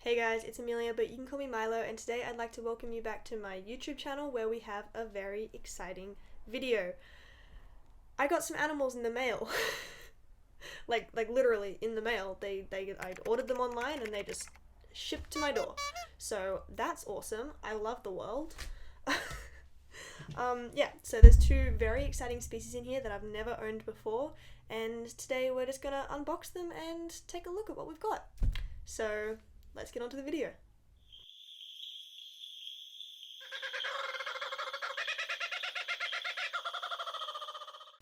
Hey guys, it's Amelia, but you can call me Milo, and today I'd like to welcome you back to my YouTube channel where we have a very exciting video. I got some animals in the mail. like literally in the mail. I ordered them online and they just shipped to my door. So that's awesome. I love the world. Yeah, so there's two very exciting species in here that I've never owned before, and today we're just gonna unbox them and take a look at what we've got. So let's get on to the video.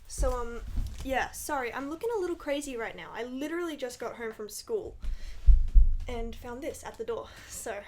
So, yeah, sorry, I'm looking a little crazy right now. I literally just got home from school and found this at the door. So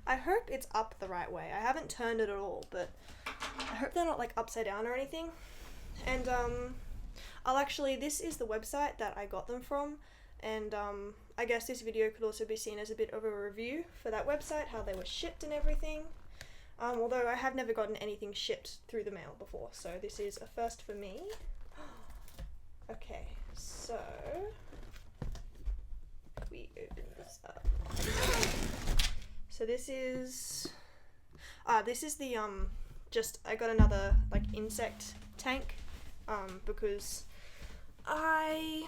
I hope it's up the right way. I haven't turned it at all, but I hope they're not like upside down or anything. And this is the website that I got them from, and I guess this video could also be seen as a bit of a review for that website, how they were shipped and everything. Although I have never gotten anything shipped through the mail before, so this is a first for me. Okay, so we open this up. So this is the I got another like insect tank because I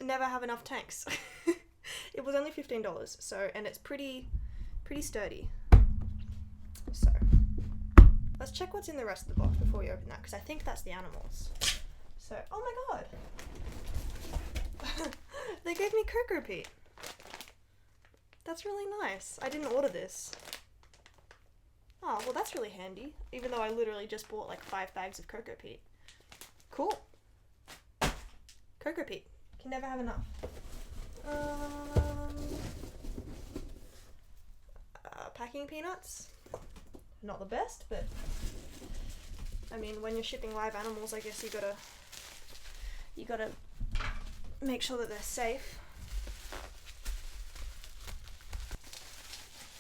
never have enough tanks. It was only $15, so, and it's pretty sturdy. So let's check what's in the rest of the box before we open that, because I think that's the animals. So, oh my god, they gave me cocoa peat. That's really nice. I didn't order this. Oh, well that's really handy, even though I literally just bought like 5 bags of cocoa peat. Cool. Cocoa peat. Can never have enough. Packing peanuts. Not the best, but I mean, when you're shipping live animals, I guess you gotta make sure that they're safe.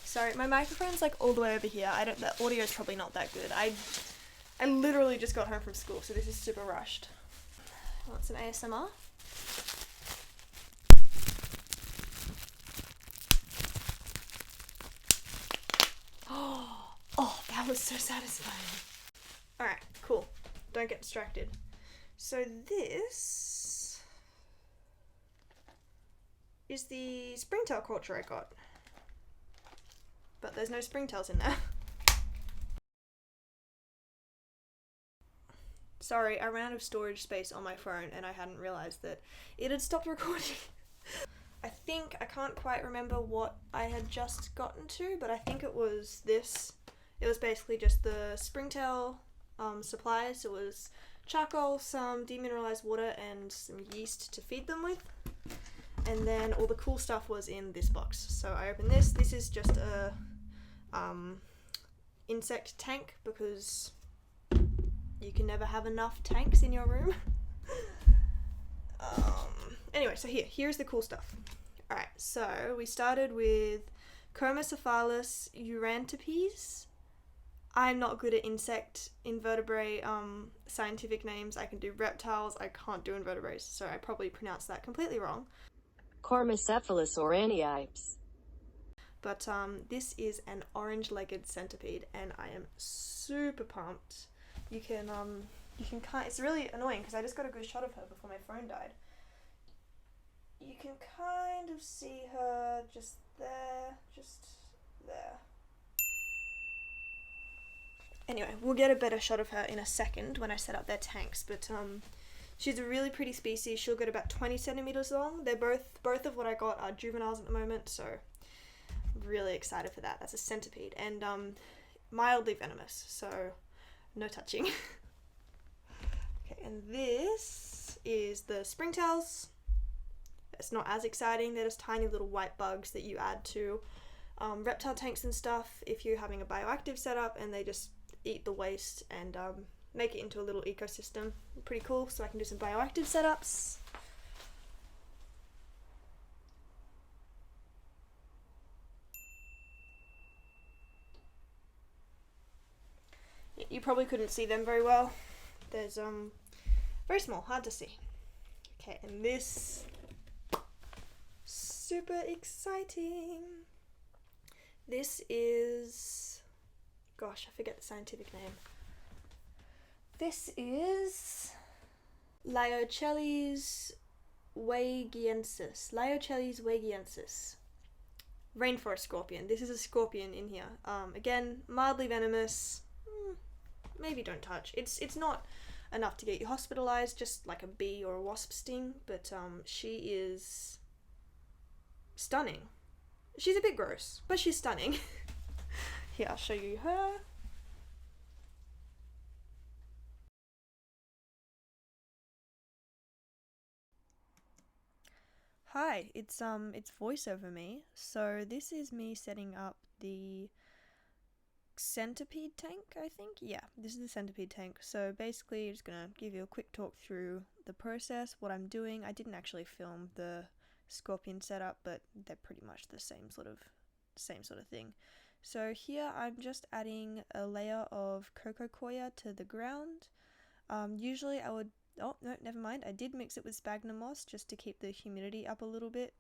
Sorry, my microphone's like all the way over here. The audio's probably not that good. I literally just got home from school, so this is super rushed. Want some ASMR? Oh, that was so satisfying. Alright, cool. Don't get distracted. So this is the springtail culture I got. But there's no springtails in there. Sorry, I ran out of storage space on my phone and I hadn't realized that it had stopped recording. I can't quite remember what I had just gotten to, but I think it was this. It was basically just the springtail supplies. It was charcoal, some demineralized water, and some yeast to feed them with. And then all the cool stuff was in this box. So I opened this. This is just a insect tank, because you can never have enough tanks in your room. Anyway, so here's the cool stuff. Alright, so we started with Chromocephalus urantipes. I'm not good at insect, invertebrate, scientific names. I can do reptiles, I can't do invertebrates, so I probably pronounced that completely wrong. Chromocephalus oraniipes. But this is an orange-legged centipede, and I am super pumped. You can it's really annoying because I just got a good shot of her before my phone died. You can kind of see her just there. Anyway, we'll get a better shot of her in a second when I set up their tanks, but she's a really pretty species. She'll get about 20 centimeters long. They're both of what I got are juveniles at the moment, so I'm really excited for that. That's a centipede, and mildly venomous, so no touching. Okay, and this is the springtails. It's not as exciting. They're just tiny little white bugs that you add to reptile tanks and stuff if you're having a bioactive setup, and they just eat the waste and make it into a little ecosystem. Pretty cool, so I can do some bioactive setups. You probably couldn't see them very well. There's Very small, hard to see. Okay, and this, super exciting. This is, gosh, I forget the scientific name. This is Liochelys waigiensis. Liochelys waigiensis. Rainforest scorpion. This is a scorpion in here. Again, mildly venomous. Maybe don't touch. It's not enough to get you hospitalized, just like a bee or a wasp sting, but she is stunning. She's a bit gross, but she's stunning. Here, I'll show you her. Hi, it's voice over me. So this is me setting up the centipede tank, I think. Yeah, this is the centipede tank. So basically, just gonna give you a quick talk through the process, what I'm doing. I didn't actually film the scorpion setup, but they're pretty much the same sort of thing. So here I'm just adding a layer of coco coir to the ground. Usually I would, oh no, never mind, I did mix it with sphagnum moss just to keep the humidity up a little bit.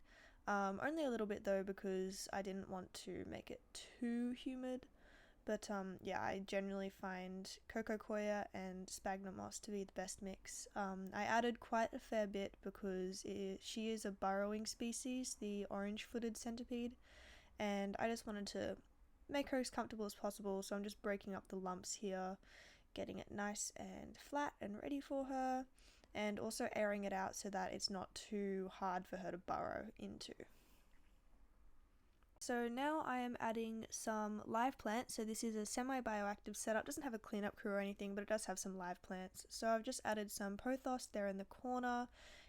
Only a little bit though, because I didn't want to make it too humid. But yeah, I generally find coco coir and sphagnum moss to be the best mix. I added quite a fair bit because she is a burrowing species, the orange-footed centipede, and I just wanted to make her as comfortable as possible, so I'm just breaking up the lumps here, getting it nice and flat and ready for her, and also airing it out so that it's not too hard for her to burrow into. So now I am adding some live plants. So this is a semi-bioactive setup. It doesn't have a cleanup crew or anything, but it does have some live plants. So I've just added some pothos there in the corner.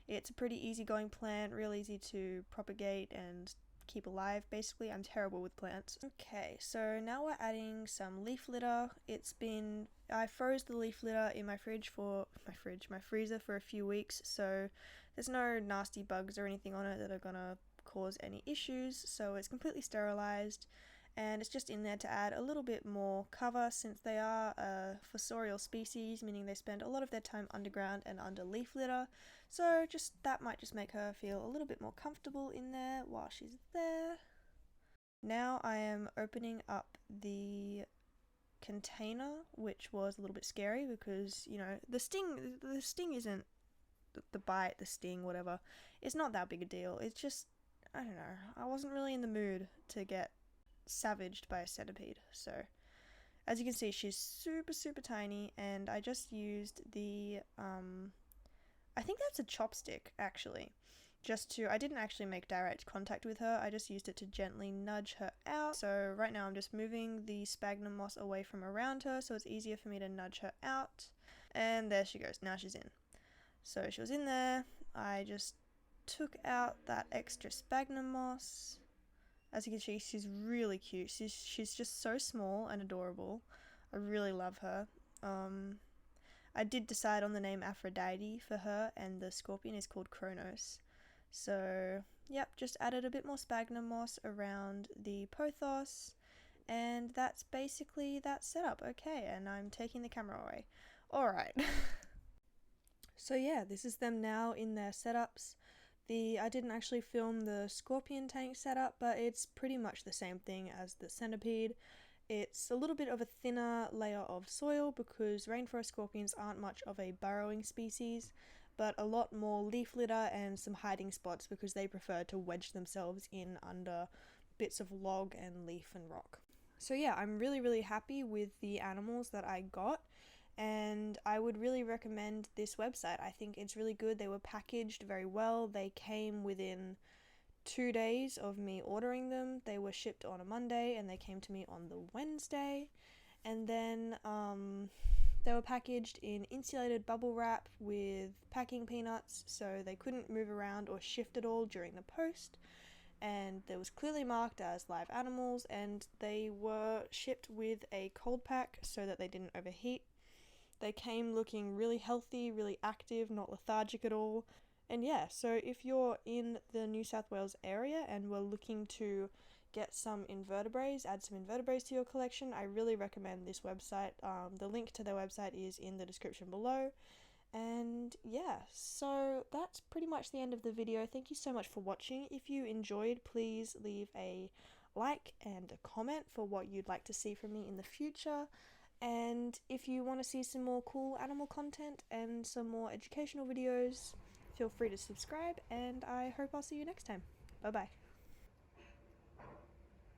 It's a pretty easygoing plant, real easy to propagate and keep alive. Basically, I'm terrible with plants. Okay, so now we're adding some leaf litter. I froze the leaf litter in my freezer for a few weeks, so there's no nasty bugs or anything on it that are gonna cause any issues, so it's completely sterilized, and it's just in there to add a little bit more cover since they are a fossorial species, meaning they spend a lot of their time underground and under leaf litter, so that might just make her feel a little bit more comfortable in there while she's there. Now I am opening up the container, which was a little bit scary because, you know, the sting isn't the bite, the sting, whatever, it's not that big a deal. It's just, I don't know, I wasn't really in the mood to get savaged by a centipede. So as you can see, she's super, super tiny, and I just used the, I think that's a chopstick actually, I didn't actually make direct contact with her, I just used it to gently nudge her out. So right now I'm just moving the sphagnum moss away from around her so it's easier for me to nudge her out. And there she goes, now she's in. So she was in there, I just took out that extra sphagnum moss. As you can see, she's really cute. She's just so small and adorable. I really love her. I did decide on the name Aphrodite for her, and the scorpion is called Kronos. So, yep, just added a bit more sphagnum moss around the pothos, and that's basically that setup. Okay, and I'm taking the camera away. Alright. So yeah, this is them now in their setups. I didn't actually film the scorpion tank setup, but it's pretty much the same thing as the centipede. It's a little bit of a thinner layer of soil because rainforest scorpions aren't much of a burrowing species, but a lot more leaf litter and some hiding spots because they prefer to wedge themselves in under bits of log and leaf and rock. So yeah, I'm really, really happy with the animals that I got, and I would really recommend this website. I think it's really good. They were packaged very well. They came within 2 days of me ordering them. They were shipped on a Monday and they came to me on the Wednesday. And then they were packaged in insulated bubble wrap with packing peanuts so they couldn't move around or shift at all during the post. And there was clearly marked as live animals, and they were shipped with a cold pack so that they didn't overheat. They came looking really healthy, really active, not lethargic at all. And yeah, so if you're in the New South Wales area and were looking to get some invertebrates, add some invertebrates to your collection, I really recommend this website. The link to their website is in the description below. And yeah, so that's pretty much the end of the video. Thank you so much for watching. If you enjoyed, please leave a like and a comment for what you'd like to see from me in the future. And if you want to see some more cool animal content and some more educational videos, feel free to subscribe, and I hope I'll see you next time. Bye bye.